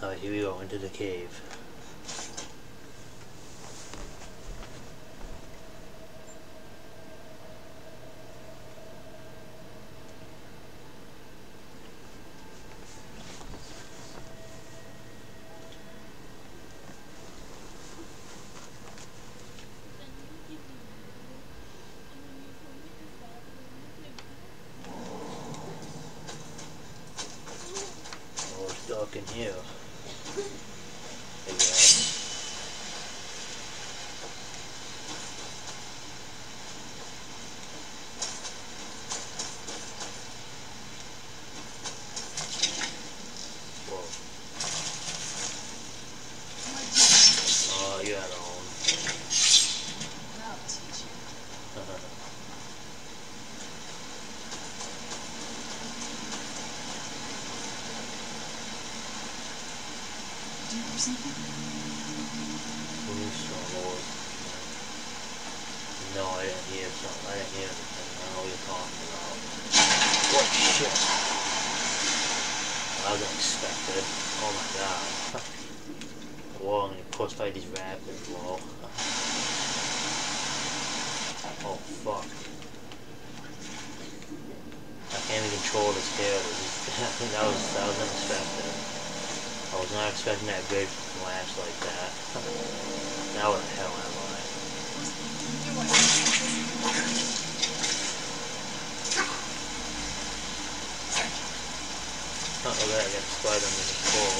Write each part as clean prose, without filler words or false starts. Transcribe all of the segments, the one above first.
Alright, here we go, into the cave. Oh, it's dark in here. There you go. Whoa. Oh, you're at home. I'll teach you. Do you hear something? Police or no, I didn't hear something. I didn't hear anything. I don't know what you're talking about. What shit? I wasn't expected. Oh my god. Whoa, I'm getting pushed by these rapids. Whoa. Oh fuck. I can't even control this hair. that was unexpected. I was not expecting that bridge to collapse like that. Now what the hell am I? Oh, look at that, I got the spider under the floor.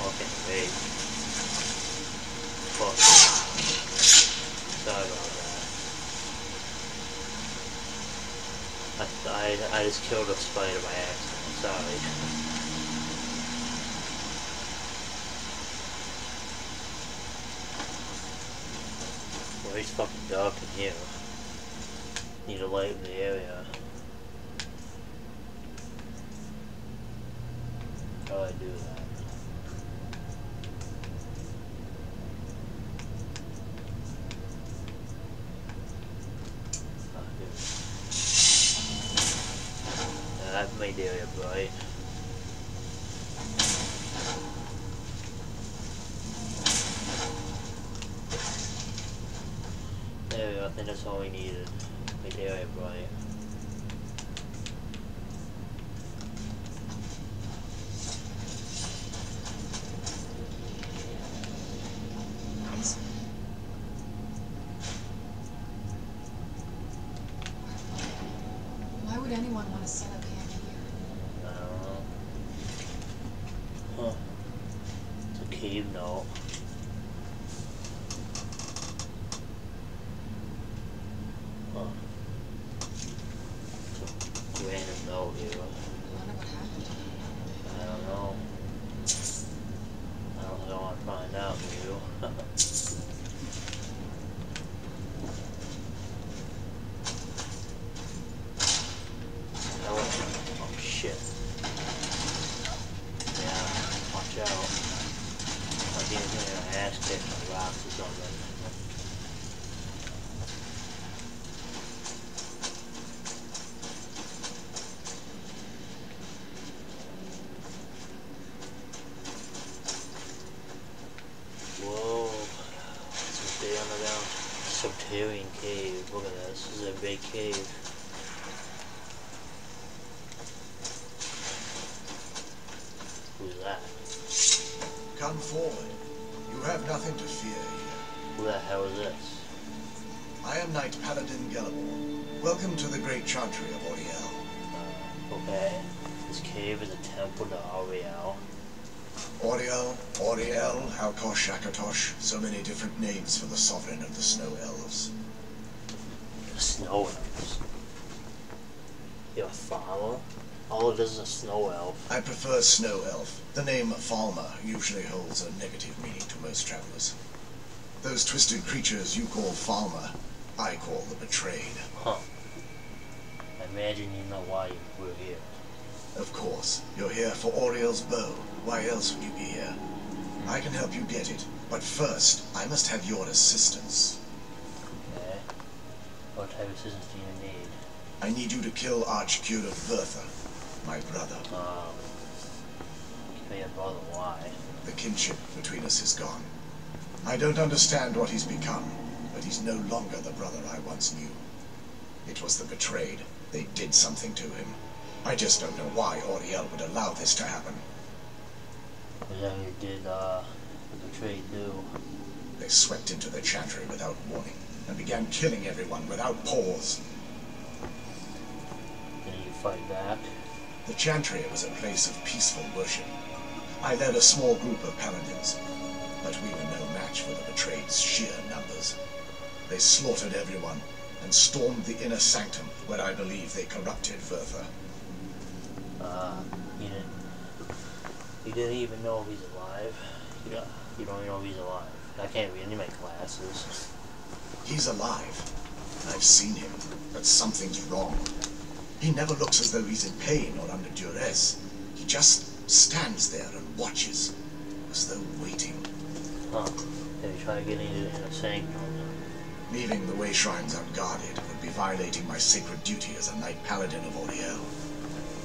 Okay, wait. Fuck. Sorry about that. I just killed a spider by accident. Sorry. Well, it's fucking dark in here. Need a light in the area. How do I do that? That made the area bright. There we go, I think that's all we needed. Made the area bright. Why would anyone want to set up camp here? I don't know. Huh. It's a cave note. Huh. It's a random note here. I wonder what happened to him. I don't know. I don't think I want to find out, you. Oh shit. Yeah, watch out. Like he was getting an ass kicked by rocks or something. Whoa. It's a big underground subterranean cave. Look at this. This is a big cave. Who's that? Come forward. You have nothing to fear here. Who the hell is this? I am Knight Paladin Gelibor. Welcome to the great chantry of Oriel. Okay. This cave is a temple to Ariel. Oriel, Oriel, Halkosh, Akatosh, so many different names for the sovereign of the snow elves. The snow elves. You're a farmer? All of this is a snow elf. I prefer snow elf. The name Falmer usually holds a negative meaning to most travelers. Those twisted creatures you call Falmer, I call the betrayed. Huh. I imagine you know why we're here. Of course. You're here for Oriel's bow. Why else would you be here? I can help you get it, but first, I must have your assistance. Okay. What type of assistance do you need? I need you to kill Archcurate Vertha, my brother. Kill your brother, why? The kinship between us is gone. I don't understand what he's become, but he's no longer the brother I once knew. It was the betrayed. They did something to him. I just don't know why Oriel would allow this to happen. What exactly did the betrayed do? They swept into the chantry without warning, and began killing everyone without pause. Did you fight back? The chantry was a place of peaceful worship. I led a small group of paladins, but we were no match for the betrayed's sheer numbers. They slaughtered everyone, and stormed the inner sanctum, where I believe they corrupted Vertha. You didn't even know if he's alive. You don't even know if he's alive. I can't read any of my classes. He's alive. I've seen him, but something's wrong. He never looks as though he's in pain or under duress. He just stands there and watches, as though waiting. Huh. Have you tried getting into the inner sanctum? Leaving the way shrines unguarded would be violating my sacred duty as a knight paladin of Oriel.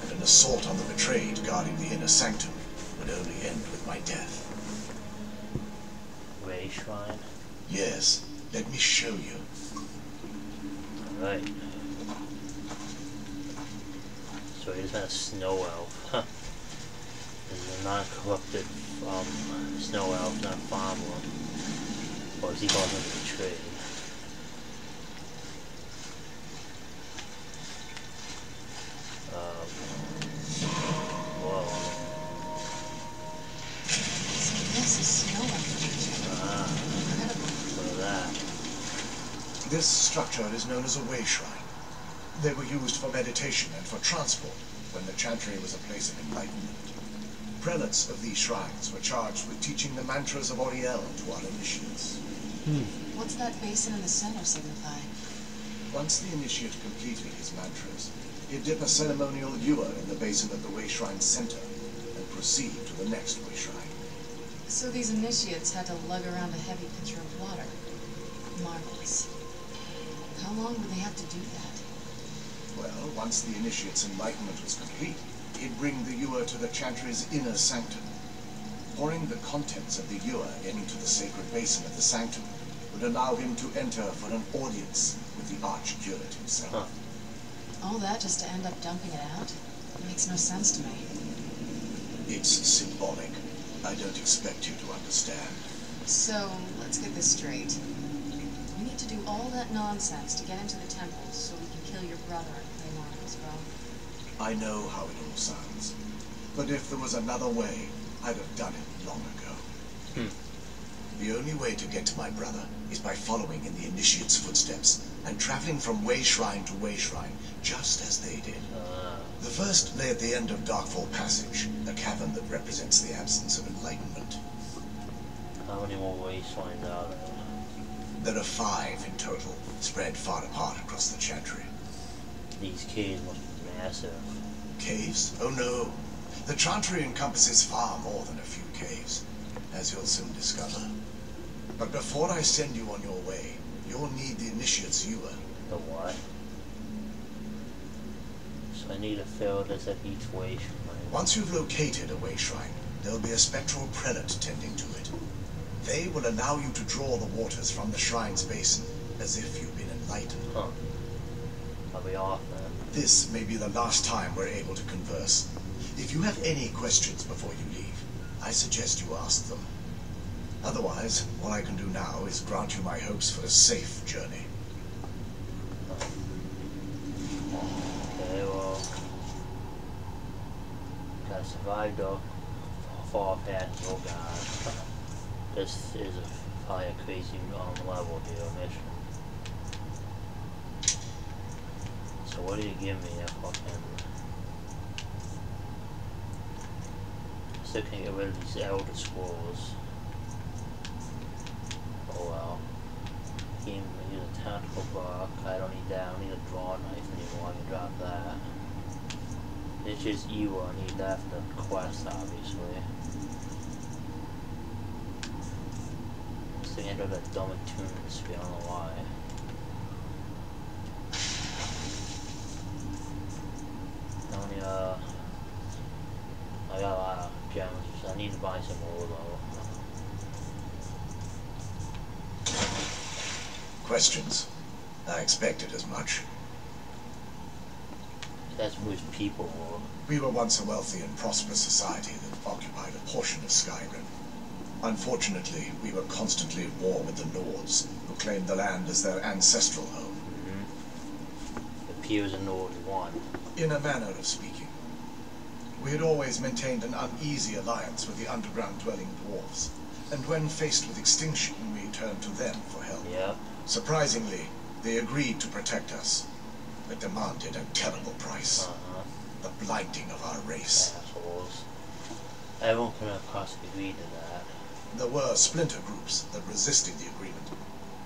And an assault on the betrayed guarding the inner sanctum would only end with my death. Ray shrine? Yes, let me show you. Alright. So he's not a snow elf. Huh. This is a non-corrupted snow elf, not farmer. Or is he calling him the betrayed? Whoa. So this is snow elf. Incredible. Look at that. This structure is known as a way shrine. They were used for meditation and for transport when the chantry was a place of enlightenment. Prelates of these shrines were charged with teaching the mantras of Oriel to our initiates. What's that basin in the center signify? Once the initiate completed his mantras, he'd dip a ceremonial ewer in the basin of the way shrine's center and proceed to the next way shrine. So these initiates had to lug around a heavy pitcher of water. Marvelous. How long would they have to do that? Well, once the initiate's enlightenment was complete, he'd bring the ewer to the chantry's inner sanctum. Pouring the contents of the ewer into the sacred basin of the sanctum would allow him to enter for an audience with the Archcurate himself. Huh. All that just to end up dumping it out? It makes no sense to me. It's symbolic. I don't expect you to understand. So, let's get this straight. We need to do all that nonsense to get into the temple so we can kill your brother and claim Oriel's bow. I know how it all sounds. But if there was another way, I'd have done it long ago. The only way to get to my brother is by following in the initiate's footsteps and traveling from way shrine to way shrine, just as they did. The first lay at the end of Darkfall Passage, a cavern that represents the absence of enlightenment. How many more ways shrines are there? There are 5 in total, spread far apart across the chantry. These caves must be massive. Caves? Oh no. The chantry encompasses far more than a few caves, as you'll soon discover. But before I send you on your way, you'll need the initiate's ewer. The what? So I need to fill this at each way shrine. Once you've located a way shrine, there'll be a spectral prelate tending to it. They will allow you to draw the waters from the shrine's basin, as if you've been enlightened. Huh. I'll be off then. This may be the last time we're able to converse. If you have any questions before you leave, I suggest you ask them. Otherwise, all I can do now is grant you my hopes for a safe journey. Okay, well, gotta survive though. Fall past, oh god. This is probably a crazy level here, mission. So what do you give me if I can... Still can't get rid of these Elder Scrolls. Oh well. Use a tactical block. I don't need that. I don't need a draw knife anymore. I can drop that. It's just evil. I need that for the quest, obviously. It's the end of that dumb tunes. I don't know why. Only I got a lot of gems. I need to buy some more though. Questions? I expected as much. That's whose people were. We were once a wealthy and prosperous society that occupied a portion of Skyrim. Unfortunately, we were constantly at war with the Nords, who claimed the land as their ancestral home. The Piers and Nords won. In a manner of speaking. We had always maintained an uneasy alliance with the underground-dwelling dwarves, and when faced with extinction, we turned to them for help. Yeah. Surprisingly, they agreed to protect us, but demanded a terrible price. The blinding of our race. Assholes. Everyone could have possibly agreed to that. There were splinter groups that resisted the agreement,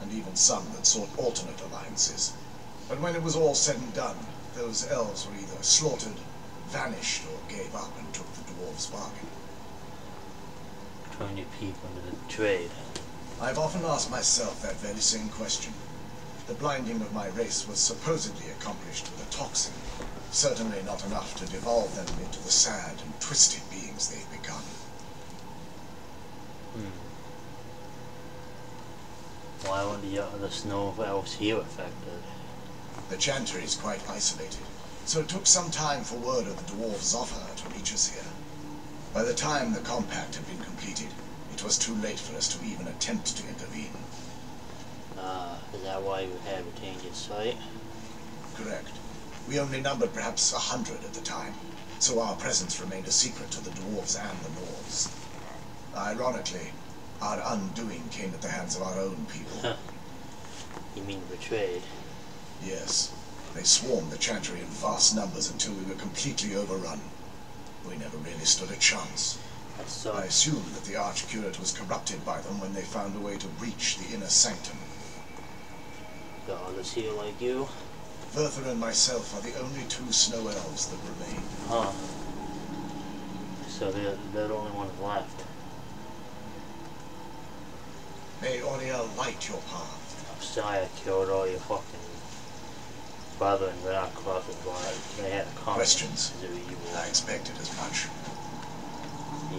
and even some that sought alternate alliances. But when it was all said and done, those elves were either slaughtered, vanished, or gave up and took the dwarves' bargain. Turn your people into the trade. I've often asked myself that very same question. The blinding of my race was supposedly accomplished with a toxin, certainly not enough to devolve them into the sad and twisted beings they've become. Why weren't the other snow elves here affected? The Chantry is quite isolated, so it took some time for word of the dwarves' offer to reach us here. By the time the compact had been completed, it was too late for us to even attempt to intervene. Is that why you had retained your sight? Correct. We only numbered perhaps 100 at the time, so our presence remained a secret to the dwarves and the Nords. Ironically, our undoing came at the hands of our own people. You mean betrayed? Yes. They swarmed the Chantry in vast numbers until we were completely overrun. We never really stood a chance. I assumed that the Archcurate was corrupted by them when they found a way to breach the inner sanctum. God is here like you? Verther and myself are the only two snow elves that remain. Huh. So they're the only ones left. May Oriel light your path. I'm sorry I killed all your fucking brother and we're not crossing, but they had a comment. Questions? They're evil. I expected as much.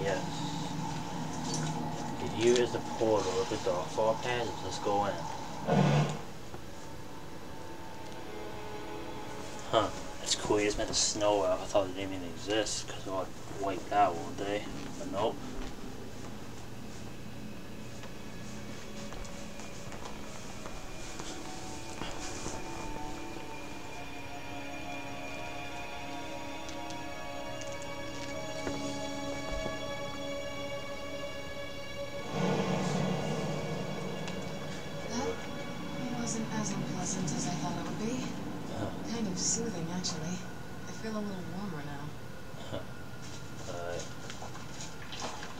Yes. Did you as the portal look at the far passage? Let's go in. Huh. That's cool. You just meant the snow out. I thought it didn't even exist because it got wiped out one day. But nope. Soothing, actually. I feel a little warmer now.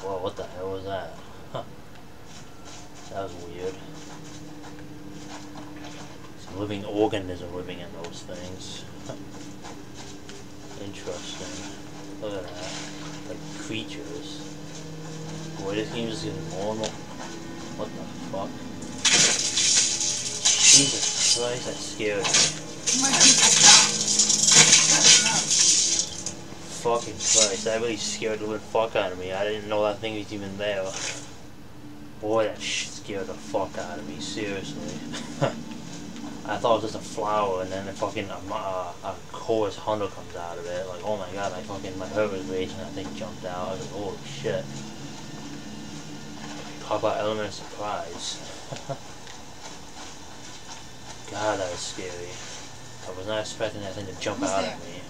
Well, what the hell was that? Huh. That was weird. Some living organism living in those things. Interesting. Look at that. Like creatures. Boy, this game is getting normal. What the fuck? Jesus Christ, that scared me. Fucking Christ, that really scared the living fuck out of me. I didn't know that thing was even there. Boy, that shit scared the fuck out of me, seriously. I thought it was just a flower, and then a fucking a chorus hunter comes out of it. Like, oh my god, my heart was raging, that thing jumped out. I was like, holy shit. Talk about element of surprise. God, that was scary. I was not expecting that thing to jump out at me.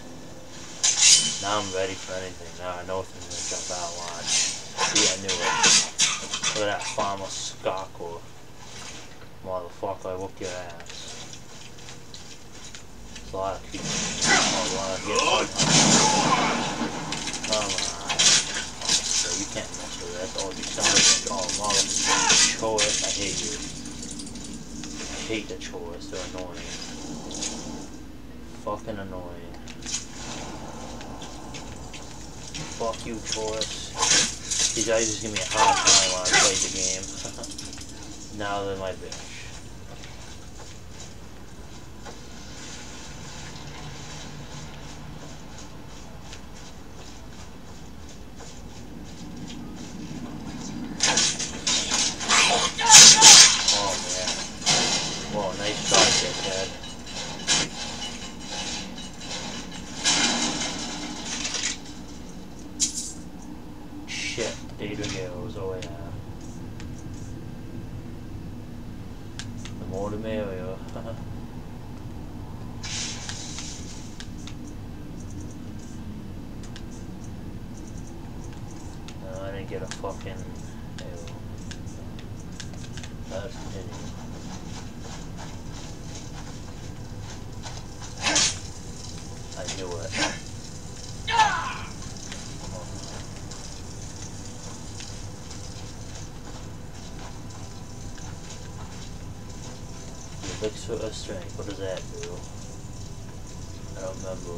Now I'm ready for anything. Now I know things are gonna jump out. Watch. See, I knew it. Look at that farmer scockle. Motherfucker, I whooped your ass. There's a lot of people. Come on. So you can't mess with that. Oh, you sound like mother. Chores, I hate you. I hate the chores. They're annoying. Fucking annoying. Fuck you, Taurus. These guys just give me a hard time while I play the game. Now they're my bitch. Oh man. Whoa, nice shot, dickhead. Shit, Daedra Gales, oh yeah. The more the merrier. No, I didn't get a fucking arrow. Let's continue. I knew it. Elixir of strength, what does that do? I don't remember.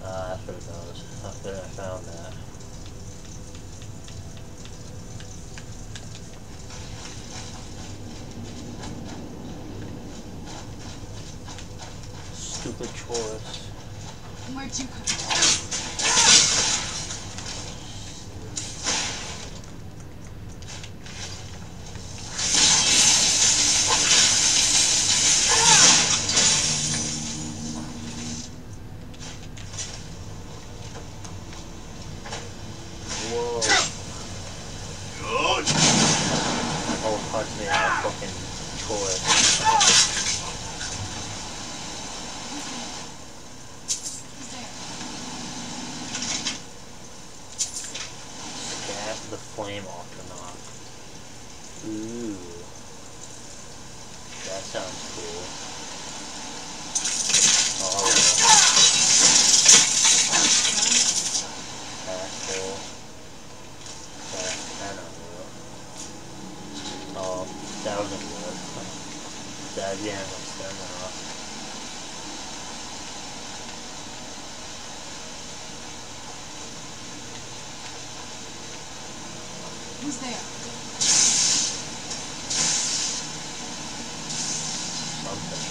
That's what it does. I thought I found that. Stupid Taurus. Where'd you come from? Whoa. Oh, punch me out, fucking Taurus. The flame Octonaut. Ooh. That sounds cool. Oh, asshole. That's kind of real. Oh, that wasn't good. That again was stamina. Who's there? Something.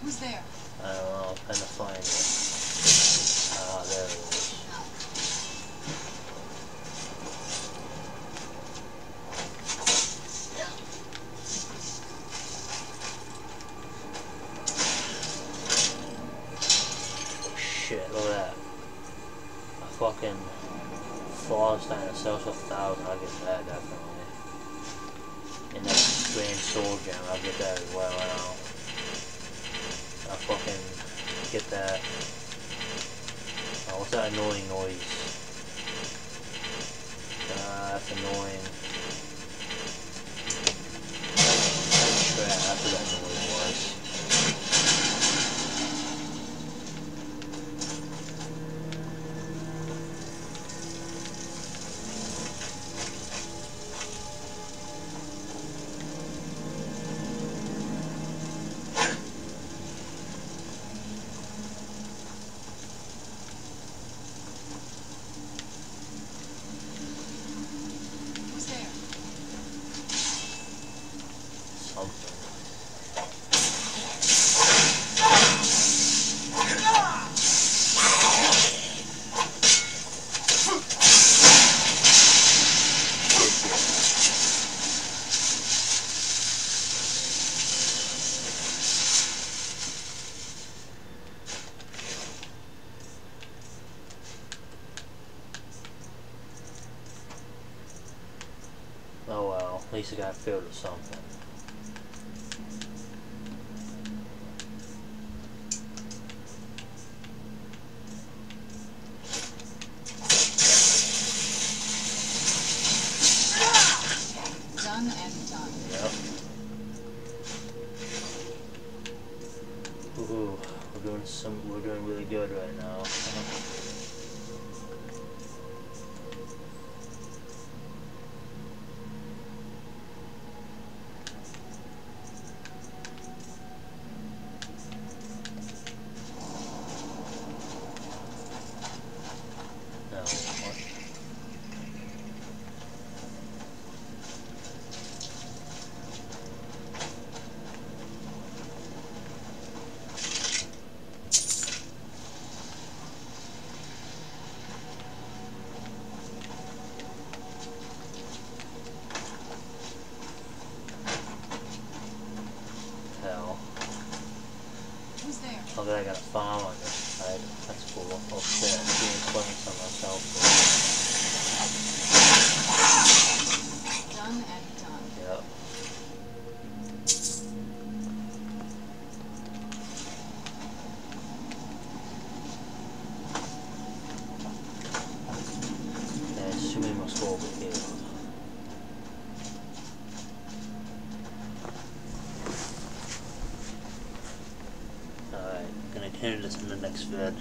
Who's there? I don't know, I'm trying to find it. Ah, there it is. Shit, look at that. A fucking flawless Dinosaurus 1000, I'll get that definitely. And that strange soul gem, I'll get that as well, I know. I'll fucking get that. Oh, what's that annoying noise? That's annoying. Crap, that's what that noise was. Oh well, at least I got filled with something. Done and done. Yep. Ooh, we're doing really good right now. I got a farm on this side. That's cool. Oh shit, I'm doing plants on myself. Done and done. Yep. I assume we must go over here. Alright, gonna continue this in the next vid.